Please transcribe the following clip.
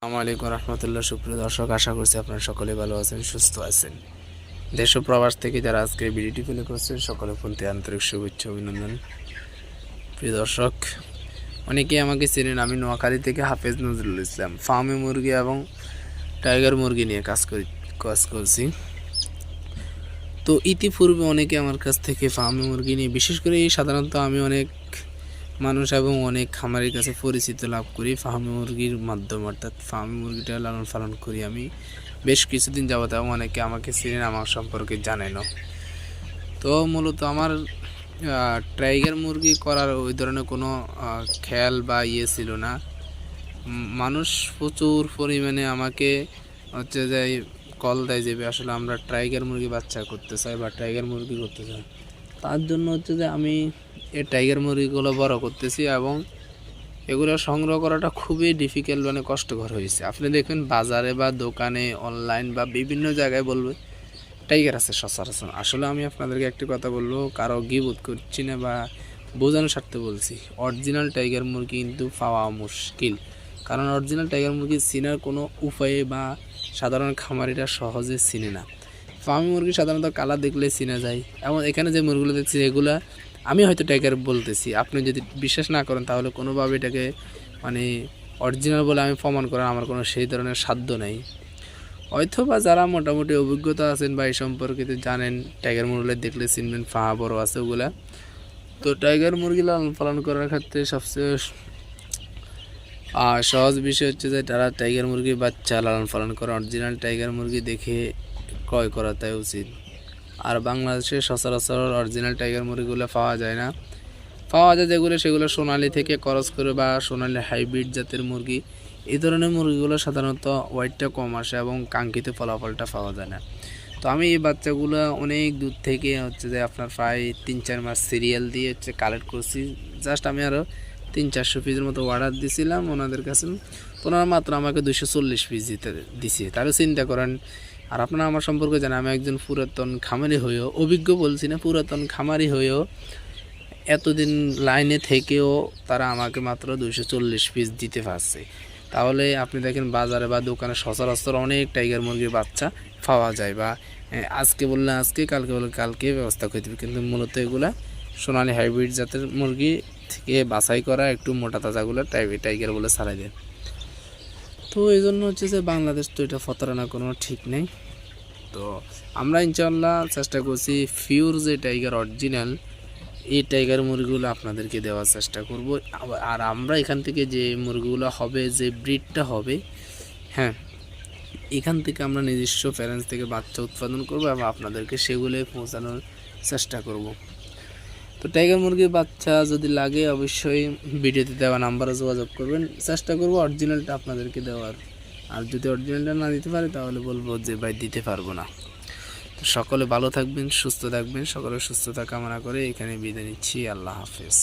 আসসালামু আলাইকুম রহমতুল্লাহ। সুপ্রিয় দর্শক, আশা করছি আপনারা সকলে ভালো আছেন, সুস্থ আছেন। দেশ ও প্রবাস থেকে যারা আজকে ভিডিওটি প্লে করছেন সকলে প্রতি আন্তরিক শুভেচ্ছা অভিনন্দন। প্রিয় দর্শক, অনেকেই আমাকে চেনেন, আমি নোয়াখালী থেকে হাফেজ নজরুল ইসলাম ফার্মে মুরগি এবং টাইগার মুরগি নিয়ে কাজ করছি। তো ইতিপূর্বে অনেকে আমার কাছ থেকে ফার্মে মুরগি নিয়ে, বিশেষ করে সাধারণত আমি অনেক মানুষ এবং অনেক খামারের কাছে পরিচিত লাভ করি ফার্মি মুরগির মাধ্যমে, অর্থাৎ ফার্মি মুরগিটা লালন পালন করি আমি বেশ কিছুদিন যাবত, এবং অনেকে আমাকে চিনেন, আমার সম্পর্কে জানেনও। তো মূলত আমার টাইগার মুরগি করার ওই ধরনের কোনো খেয়াল বা ছিল না। মানুষ প্রচুর পরিমাণে আমাকে হচ্ছে যে কল দেয় যে আসলে আমরা টাইগার মুরগি বাচ্চা করতে চাই বা টাইগার মুরগি করতে চাই। তার জন্য হচ্ছে যে আমি এই টাইগার মুরগিগুলো বড় করতেছি, এবং এগুলো সংগ্রহ করাটা খুবই ডিফিকাল্ট, মানে কষ্টকর হয়েছে। আপনি দেখবেন বাজারে বা দোকানে, অনলাইন বা বিভিন্ন জায়গায় বলবে টাইগার আছে সচরাচর। আসলে আমি আপনাদেরকে একটি কথা বলবো, কারো গিবত করছি না বা বোঝানোর স্বার্থে বলছি, অরিজিনাল টাইগার মুরগি কিন্তু পাওয়া মুশকিল। কারণ অরিজিনাল টাইগার মুরগি চেনার কোনো উপায়ে বা সাধারণ খামারিরা সহজে চিনে না। ফার্মি মুরগি সাধারণত কালার দেখলে চেনা যায়, এবং এখানে যে মুরগিগুলো দেখছি এগুলা আমি হয়তো টাইগার বলতেছি, আপনি যদি বিশ্বাস না করেন তাহলে কোনোভাবে এটাকে মানে অরিজিনাল বলে আমি প্রমাণ করার আমার কোনো সেই ধরনের সাধ্য নেই। হয়তো বা যারা মোটামুটি অভিজ্ঞতা আছেন বা এই সম্পর্কে জানেন, টাইগার মুরগি দেখলে চিনবেন, ফাহা বড় আছে ওগুলা। তো টাইগার মুরগি লালন পালন করার ক্ষেত্রে সবচেয়ে সহজ বিষয় হচ্ছে যে তারা টাইগার মুরগির বাচ্চা লালন পালন করে অরিজিনাল টাইগার মুরগি দেখে ক্রয় করাটাই উচিত। আর বাংলাদেশে সচরাচর অরিজিনাল টাইগার মুরগিগুলো পাওয়া যায় না, পাওয়া যায় যেগুলো সেগুলো সোনালি থেকে ক্রস করে বা সোনালি হাইব্রিড জাতের মুরগি। এই ধরনের মুরগিগুলো সাধারণত ওয়েটটা কম আসে এবং কাঙ্ক্ষিত ফলাফলটা পাওয়া যায় না। তো আমি এই বাচ্চাগুলো অনেক দূর থেকে হচ্ছে যে আপনার প্রায় 3-4 মাস সিরিয়াল দিয়ে হচ্ছে কালেক্ট করছি। জাস্ট আমি আরও 300-400 পিসের মতো অর্ডার দিয়েছিলাম ওনাদের কাছে, ওনারা মাত্র আমাকে 240 পিস দিছে। তারও চিন্তা করেন। আর আপনারা আমার সম্পর্কে জানেন, আমি একজন পুরাতন খামারি হয়েও, অভিজ্ঞ বলছি না, পুরাতন খামারি হয়েও এতদিন লাইনে থেকেও তারা আমাকে মাত্র 240 পিস দিতে পারছে। তাহলে আপনি দেখেন বাজারে বা দোকানে সচরাচর অনেক টাইগার মুরগির বাচ্চা পাওয়া যায়, বা আজকে বললে আজকে, কালকে বললে কালকে ব্যবস্থা করে দেবে। কিন্তু মূলত এগুলা সোনালি হাইব্রিড জাতের মুরগি থেকে বাছাই করা একটু মোটা তাজাগুলো টাইগার বলে ছাড়াই দেয়। তো এই জন্য হচ্ছে যে বাংলাদেশ তো এটা প্রতারণা কোনো ঠিক নেই। তো আমরা ইনশাল্লাহ চেষ্টা করছি পিওর যে টাইগার অরিজিনাল এই টাইগার মুরগিগুলো আপনাদেরকে দেওয়ার চেষ্টা করব। আর আমরা এখান থেকে যে মুরগিগুলো হবে, যে ব্রিডটা হবে, হ্যাঁ, এখান থেকে আমরা নিজস্ব প্যারেন্টস থেকে বাচ্চা উৎপাদন করব এবং আপনাদেরকে সেগুলোই পৌঁছানোর চেষ্টা করব। তো টাইগার মুরগির বাচ্চা যদি লাগে অবশ্যই ভিডিওতে দেওয়া নাম্বারে যোগাযোগ করবেন, চেষ্টা করব অরিজিনালটা আপনাদেরকে দেওয়ার। আর যদি অরিজিনালটা না দিতে পারে তাহলে বলবো যে ভাই দিতে পারবো না। তো সকলে ভালো থাকবেন, সুস্থ থাকবেন, সকলের সুস্থতা কামনা করে এখানে বিদায় নিচ্ছি। আল্লাহ হাফেজ।